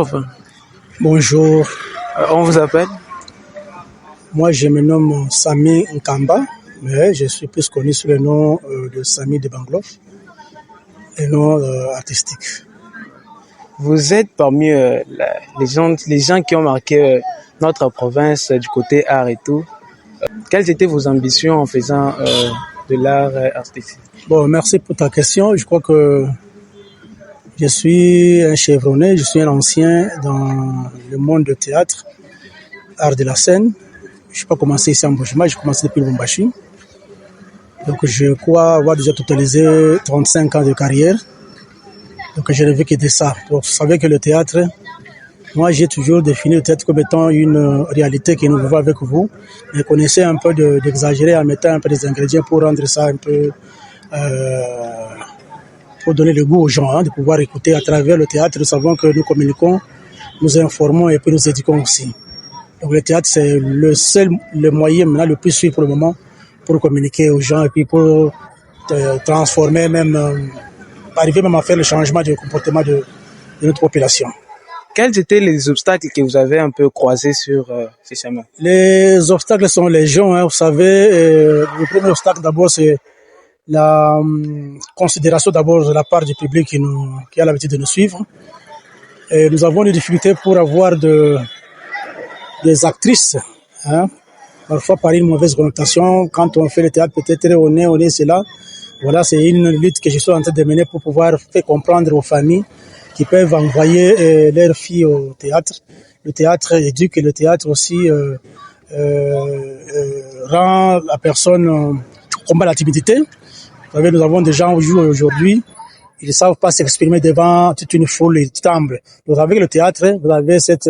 Enfin, Bonjour, on vous appelle? moi je me nomme Sami Nkamba, mais je suis plus connu sous le nom de Sami de Banglof, le nom artistique. Vous êtes parmi les gens qui ont marqué notre province du côté art et tout. Quelles étaient vos ambitions en faisant de l'art artistique? Bon, merci pour ta question. Je crois que je suis un chevronné, je suis un ancien dans le monde du théâtre, art de la scène. Je n'ai pas commencé ici en Bujumbura, j'ai commencé depuis Lubumbashi. Donc je crois avoir déjà totalisé 35 ans de carrière. Donc je ne veux que de ça. Donc vous savez que le théâtre, moi j'ai toujours défini le théâtre comme étant une réalité que nous vivons avec vous. Mais connaissez un peu d'exagérer en mettant un peu des ingrédients pour rendre ça un peu... pour donner le goût aux gens, de pouvoir écouter à travers le théâtre. Nous savons que nous communiquons, nous informons et puis nous éduquons aussi. Donc le théâtre, c'est le moyen maintenant le plus sûr pour le moment pour communiquer aux gens et puis pour transformer même, arriver même à faire le changement du comportement de notre population. Quels étaient les obstacles que vous avez un peu croisés sur ces chemins? Les obstacles sont légion, vous savez. Le premier obstacle d'abord, c'est la considération d'abord de la part du public qui a l'habitude de nous suivre. Et nous avons des difficultés pour avoir des actrices, parfois par une mauvaise connotation. Quand on fait le théâtre, peut-être on est cela. Voilà, c'est une lutte que je suis en train de mener pour pouvoir faire comprendre aux familles qui peuvent envoyer leurs filles au théâtre. Le théâtre éduque et le théâtre aussi rend la personne combat la timidité. Vous savez, nous avons des gens aujourd'hui, ils ne savent pas s'exprimer devant toute une foule, ils tremblent. Donc avec le théâtre, vous avez cette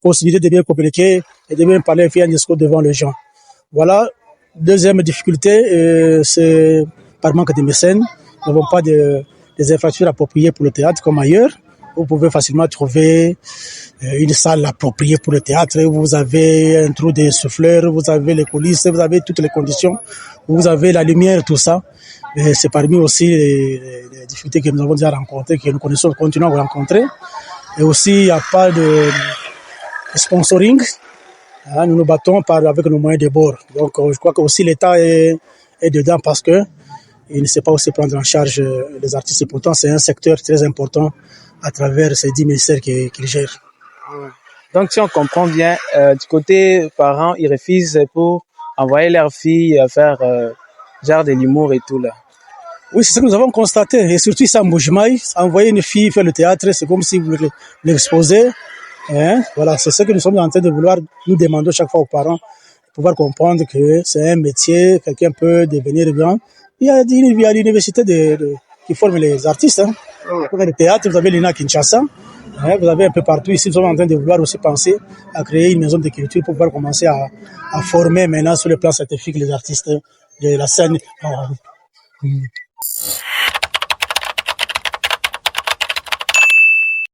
possibilité de bien communiquer et de bien parler et faire un discours devant les gens. Voilà. Deuxième difficulté, c'est par manque de mécènes. Nous n'avons pas des infrastructures appropriées pour le théâtre comme ailleurs. Vous pouvez facilement trouver une salle appropriée pour le théâtre. Vous avez un trou de souffleur, vous avez les coulisses, vous avez toutes les conditions, vous avez la lumière, tout ça. Mais c'est parmi aussi les difficultés que nous avons déjà rencontrées, que nous connaissons, continuons à rencontrer. Et aussi, il n'y a pas de sponsoring. Nous nous battons avec nos moyens de bord. Donc, je crois que aussi l'État est dedans parce que il ne sait pas aussi prendre en charge les artistes. Et pourtant, c'est un secteur très important à travers ces 10 ministères qu'il gère. Donc, si on comprend bien, du côté parents, ils refusent pour envoyer leurs filles faire genre de l'humour et tout là. Oui, c'est ce que nous avons constaté. Et surtout ici en Bujumbura, envoyer une fille faire le théâtre, c'est comme si vous l'exposez. Voilà, c'est ce que nous sommes en train de vouloir nous demander chaque fois aux parents, pouvoir comprendre que c'est un métier, quelqu'un peut devenir grand. Il y a l'université qui forme les artistes. Vous avez le théâtre, vous avez l'INA Kinshasa, vous avez un peu partout ici. Nous sommes en train de vouloir aussi penser à créer une maison de culture pour pouvoir commencer à former maintenant sur le plan scientifique les artistes de la scène.